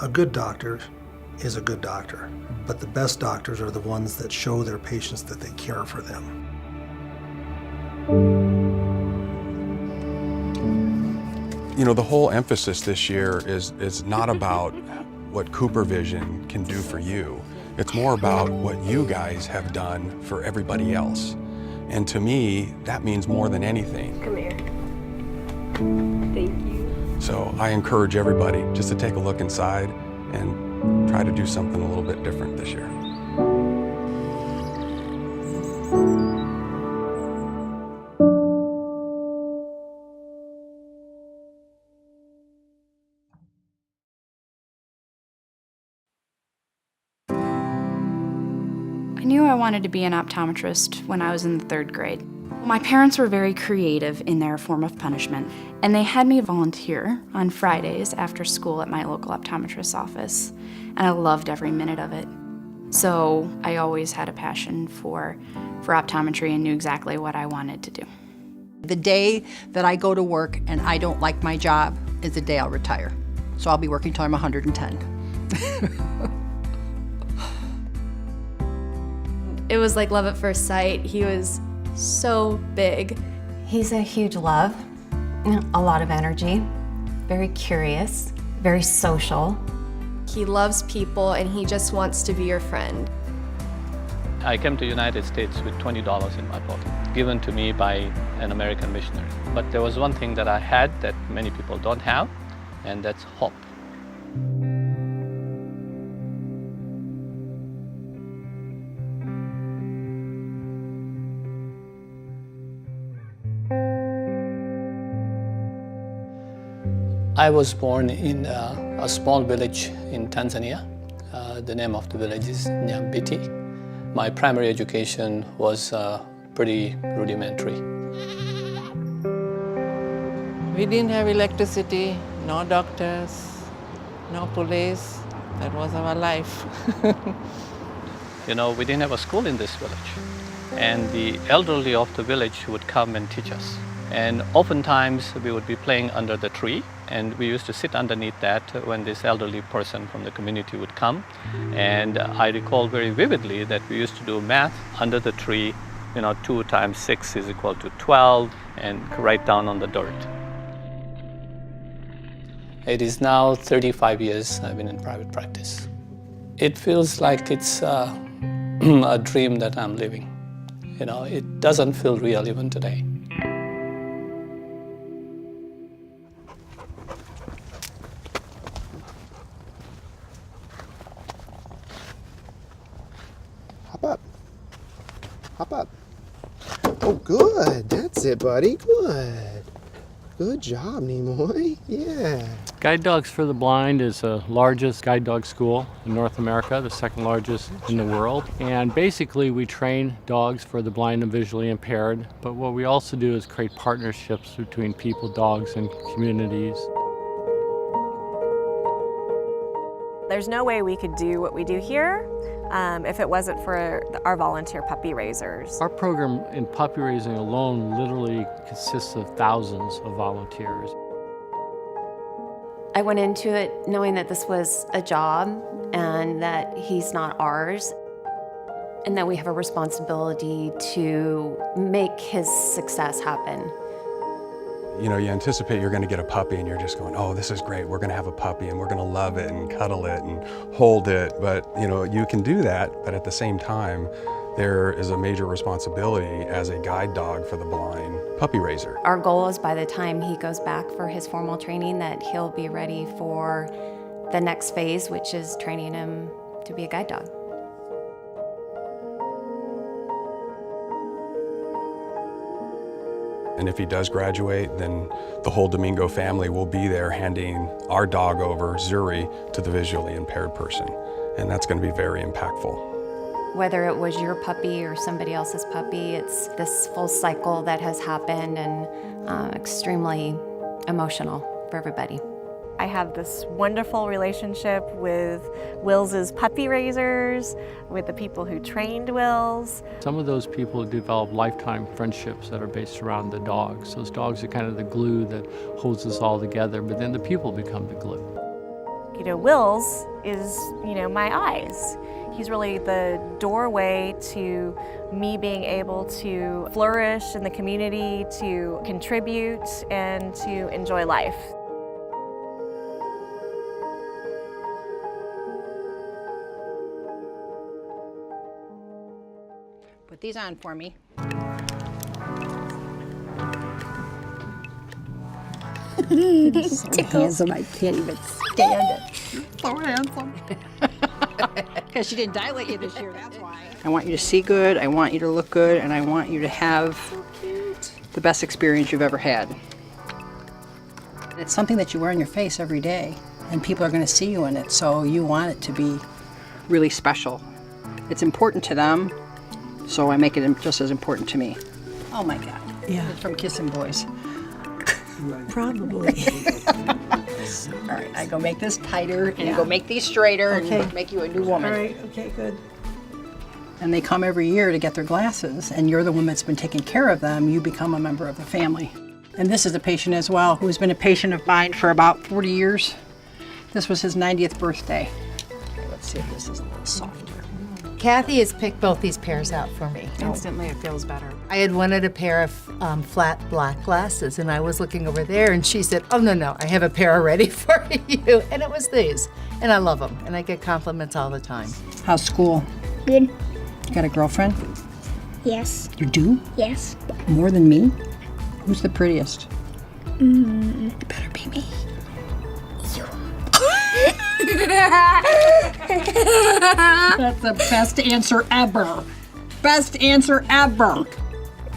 A good doctor is a good doctor, but the best doctors are the ones that show their patients that they care for them. You know, the whole emphasis this year is not about what CooperVision can do for you. It's more about what you guys have done for everybody else. And to me, that means more than anything. Come here. Thank you. So I encourage everybody just to take a look inside and try to do something a little bit different this year. I knew I wanted to be an optometrist when I was in the 3rd grade. My parents were very creative in their form of punishment, and they had me volunteer on Fridays after school at my local optometrist's office, and I loved every minute of it. So I always had a passion for optometry and knew exactly what I wanted to do. The day that I go to work and I don't like my job is the day I'll retire. So I'll be working till I'm 110. It was like love at first sight. He was so big. He's a huge love, a lot of energy, very curious, very social. He loves people and he just wants to be your friend. I came to the United States with $20 in my pocket, given to me by an American missionary. But there was one thing that I had that many people don't have, and that's hope. I was born in a small village in Tanzania. The name of the village is Nyambiti. My primary education was pretty rudimentary. We didn't have electricity, no doctors, no police. That was our life. You know, we didn't have a school in this village. And the elderly of the village would come and teach us. And oftentimes we would be playing under the tree, and we used to sit underneath that when this elderly person from the community would come. And I recall very vividly that we used to do math under the tree. You know, 2 times 6 is equal to 12, and write down on the dirt. It is now 35 years I've been in private practice. It feels like it's a dream that I'm living. You know, it doesn't feel real even today. Hop up. Hop up. Oh, good. That's it, buddy. Good. Good job, Nimoy. Yeah. Guide Dogs for the Blind is the largest guide dog school in North America, the 2nd largest in the world. And basically we train dogs for the blind and visually impaired, but what we also do is create partnerships between people, dogs, and communities. There's no way we could do what we do here if it wasn't for our volunteer puppy raisers. Our program in puppy raising alone literally consists of thousands of volunteers. I went into it knowing that this was a job and that he's not ours, and that we have a responsibility to make his success happen. You know, you anticipate you're going to get a puppy and you're just going, oh, this is great. We're going to have a puppy and we're going to love it and cuddle it and hold it. But, you know, you can do that, but at the same time, there is a major responsibility as a guide dog for the blind puppy raiser. Our goal is by the time he goes back for his formal training that he'll be ready for the next phase, which is training him to be a guide dog. And if he does graduate, then the whole Domingo family will be there handing our dog over, Zuri, to the visually impaired person. And that's going to be very impactful. Whether it was your puppy or somebody else's puppy, it's this full cycle that has happened and extremely emotional for everybody. I have this wonderful relationship with Wills's puppy raisers, with the people who trained Wills. Some of those people develop lifetime friendships that are based around the dogs. Those dogs are kind of the glue that holds us all together, but then the people become the glue. Will's is, my eyes. He's really the doorway to me being able to flourish in the community, to contribute, and to enjoy life. Put these on for me. He's so handsome, I can't even stand it. So handsome. Because she didn't dilate you this year, that's why. I want you to see good, I want you to look good, and I want you to have the best experience you've ever had. It's something that you wear on your face every day, and people are going to see you in it, so you want it to be really special. It's important to them, so I make it just as important to me. Oh my God. Yeah. It's from Kissing Boys. Probably. All right, I go make this tighter and go make these straighter and make you a new woman. All right, okay, good. And they come every year to get their glasses, and you're the one that's been taking care of them. You become a member of the family. And this is a patient as well who's been a patient of mine for about 40 years. This was his 90th birthday. Okay, let's see if this is a little softer. Kathy has picked both these pairs out for me. Instantly it feels better. I had wanted a pair of flat black glasses, and I was looking over there, and she said, oh, no, I have a pair already for you. And it was these, and I love them, and I get compliments all the time. How's school? Good. You got a girlfriend? Yes. You do? Yes. More than me? Who's the prettiest? It better be me. That's the best answer ever. Best answer ever.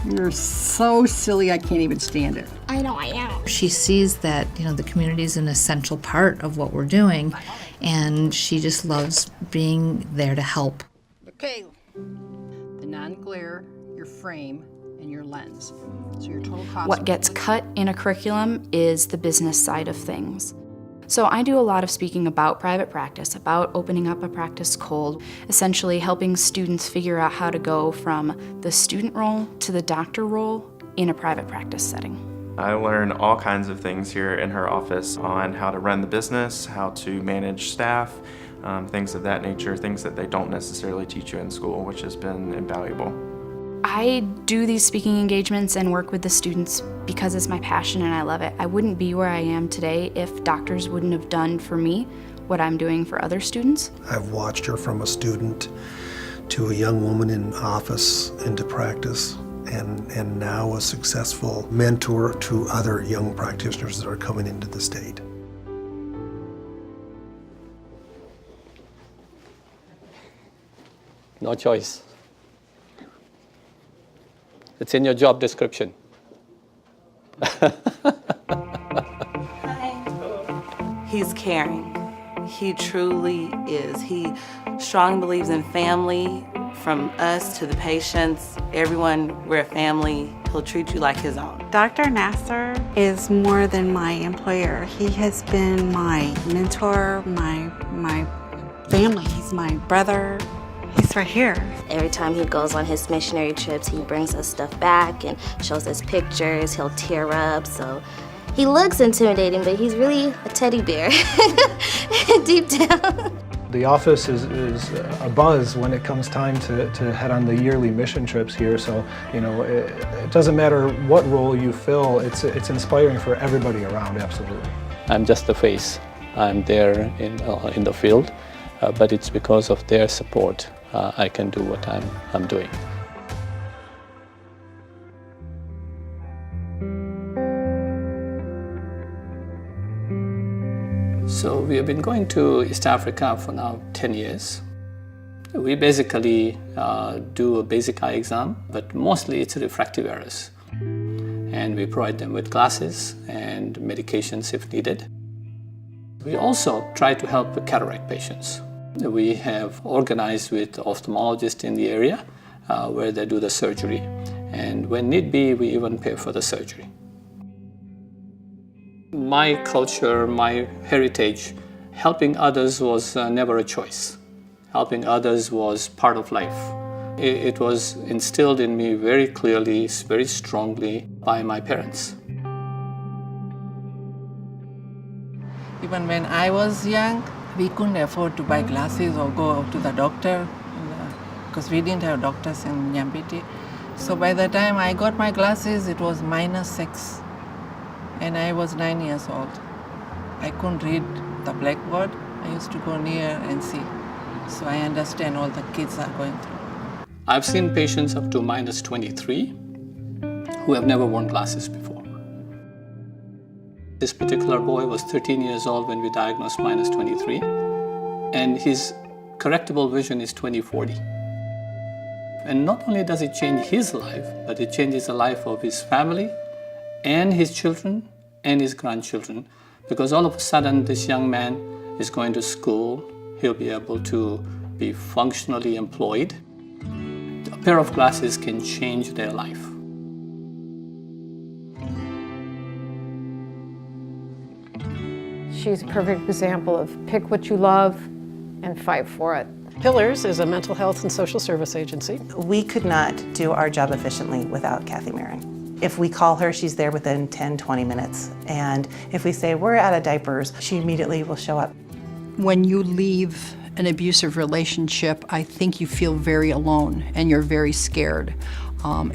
You're so silly, I can't even stand it. I know I am. She sees that, the community is an essential part of what we're doing, and she just loves being there to help. Okay. The non-glare, your frame, and your lens. So your total cost. What gets cut in a curriculum is the business side of things. So I do a lot of speaking about private practice, about opening up a practice cold, essentially helping students figure out how to go from the student role to the doctor role in a private practice setting. I learn all kinds of things here in her office on how to run the business, how to manage staff, things of that nature, things that they don't necessarily teach you in school, which has been invaluable. I do these speaking engagements and work with the students because it's my passion and I love it. I wouldn't be where I am today if doctors wouldn't have done for me what I'm doing for other students. I've watched her from a student to a young woman in office into practice, and now a successful mentor to other young practitioners that are coming into the state. No choice. It's in your job description. He's caring. He truly is. He strongly believes in family, from us to the patients. Everyone, we're a family. He'll treat you like his own. Dr. Nasser is more than my employer. He has been my mentor, my family. He's my brother. He's right here. Every time he goes on his missionary trips, he brings us stuff back and shows us pictures. He'll tear up, so he looks intimidating, but he's really a teddy bear deep down. The office is a buzz when it comes time to head on the yearly mission trips here, so it doesn't matter what role you fill, it's inspiring for everybody around, absolutely. I'm just the face. I'm there in the field, but it's because of their support I can do what I'm doing. So we have been going to East Africa for now 10 years. We basically do a basic eye exam, but mostly it's refractive errors. And we provide them with glasses and medications if needed. We also try to help the cataract patients. We have organized with ophthalmologists in the area where they do the surgery. And when need be, we even pay for the surgery. My culture, my heritage, helping others was never a choice. Helping others was part of life. It was instilled in me very clearly, very strongly by my parents. You've Even when I was young, we couldn't afford to buy glasses or go to the doctor because we didn't have doctors in Nyambiti. So by the time I got my glasses, it was -6, and I was 9 years old. I couldn't read the blackboard. I used to go near and see. So I understand all the kids are going through. I've seen patients up to -23 who have never worn glasses before. This particular boy was 13 years old when we diagnosed -23, and his correctable vision is 20/40. And not only does it change his life, but it changes the life of his family and his children and his grandchildren, because all of a sudden this young man is going to school, he'll be able to be functionally employed. A pair of glasses can change their life. She's a perfect example of pick what you love and fight for it. Pillars is a mental health and social service agency. We could not do our job efficiently without Kathy Maring. If we call her, she's there within 10, 20 minutes. And if we say, we're out of diapers, she immediately will show up. When you leave an abusive relationship, I think you feel very alone and you're very scared.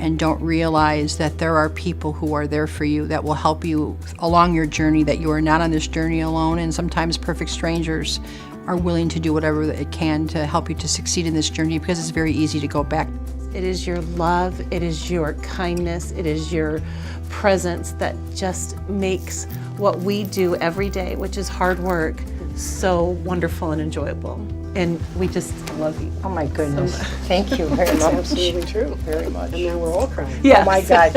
And don't realize that there are people who are there for you that will help you along your journey, that you are not on this journey alone, and sometimes perfect strangers are willing to do whatever they can to help you to succeed in this journey, because it's very easy to go back. It is your love, it is your kindness, it is your presence that just makes what we do every day, which is hard work, so wonderful and enjoyable. And we just love you. Oh my goodness. So Thank you very That's much. absolutely true. Very much. And now we're all crying. Yes. Oh my God.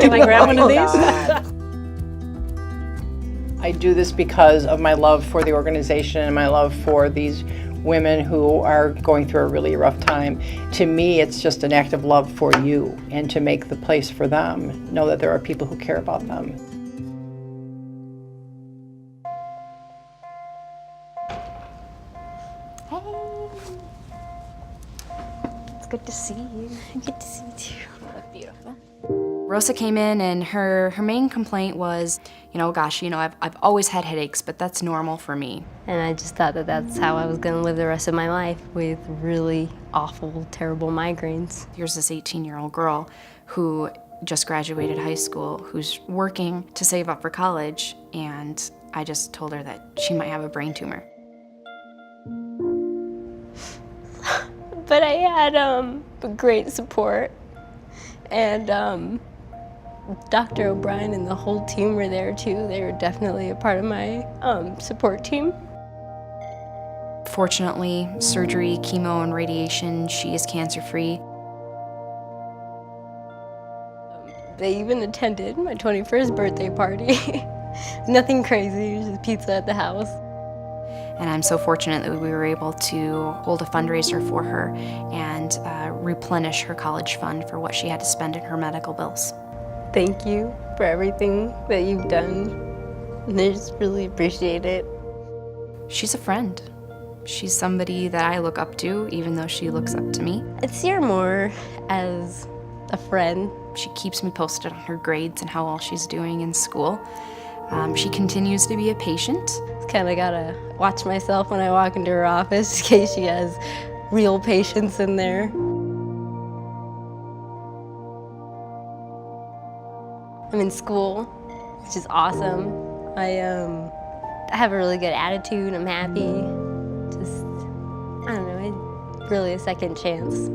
Can I grab one of these? I do this because of my love for the organization and my love for these women who are going through a really rough time. To me, it's just an act of love for you and to make the place for them, know that there are people who care about them. It's good to see you. Good to see you too. You look beautiful. Rosa came in and her main complaint was, gosh, I've always had headaches, but that's normal for me. And I just thought that that's how I was gonna live the rest of my life, with really awful, terrible migraines. Here's this 18-year-old girl who just graduated high school, who's working to save up for college, and I just told her that she might have a brain tumor. But I had great support, and Dr. O'Brien and the whole team were there too. They were definitely a part of my support team. Fortunately, surgery, chemo, and radiation, she is cancer-free. They even attended my 21st birthday party. Nothing crazy, it was just pizza at the house. And I'm so fortunate that we were able to hold a fundraiser for her and replenish her college fund for what she had to spend in her medical bills. Thank you for everything that you've done. And I just really appreciate it. She's a friend. She's somebody that I look up to, even though she looks up to me. I see her more as a friend. She keeps me posted on her grades and how well she's doing in school. She continues to be a patient. Kind of gotta watch myself when I walk into her office in case she has real patients in there. I'm in school, which is awesome. I have a really good attitude. I'm happy. Just, I don't know, really a second chance.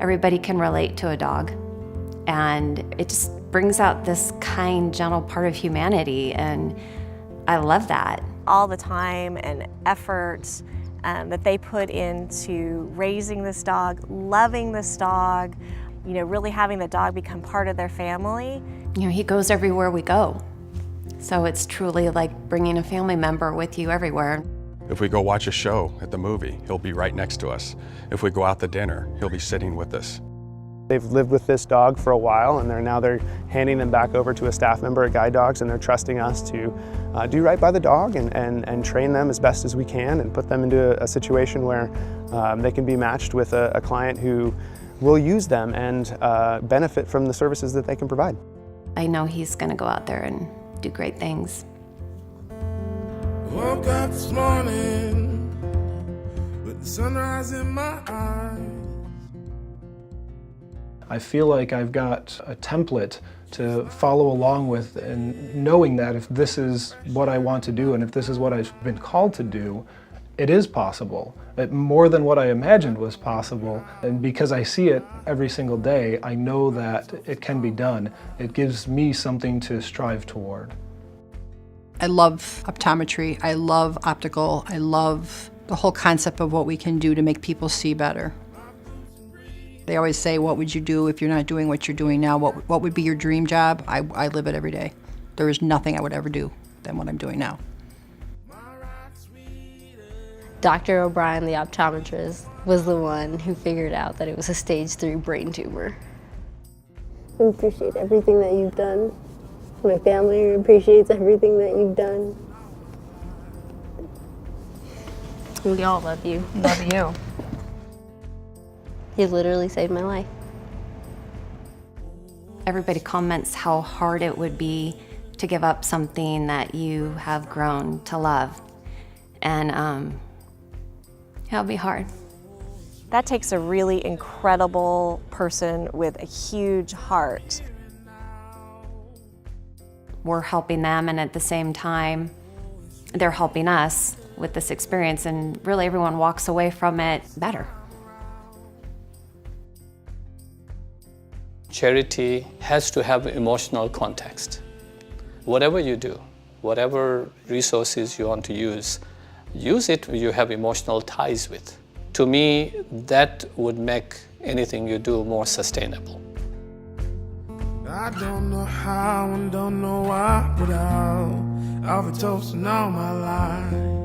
Everybody can relate to a dog, and it just brings out this kind, gentle part of humanity, and I love that. All the time and effort that they put into raising this dog, loving this dog, really having the dog become part of their family. He goes everywhere we go, so it's truly like bringing a family member with you everywhere. If we go watch a show at the movie, he'll be right next to us. If we go out to dinner, he'll be sitting with us. They've lived with this dog for a while, and they're handing them back over to a staff member at Guide Dogs, and they're trusting us to do right by the dog and train them as best as we can and put them into a situation where they can be matched with a client who will use them and benefit from the services that they can provide. I know he's going to go out there and do great things. Woke up this morning with the sunrise in my eyes. I feel like I've got a template to follow along with, and knowing that if this is what I want to do and if this is what I've been called to do, it is possible. More than what I imagined was possible, and because I see it every single day, I know that it can be done. It gives me something to strive toward. I love optometry, I love optical, I love the whole concept of what we can do to make people see better. They always say, what would you do if you're not doing what you're doing now? What would be your dream job? I live it every day. There is nothing I would ever do than what I'm doing now. Dr. O'Brien, the optometrist, was the one who figured out that it was a stage 3 brain tumor. I appreciate everything that you've done. My family appreciates everything that you've done. We all love you. Love you. You literally saved my life. Everybody comments how hard it would be to give up something that you have grown to love. And it'll be hard. That takes a really incredible person with a huge heart. We're helping them, and at the same time, they're helping us with this experience, and really everyone walks away from it better. Charity has to have emotional context. Whatever you do, whatever resources you want to use it you have emotional ties with. To me, that would make anything you do more sustainable. I don't know how and don't know why, but I'll be toasting all my life.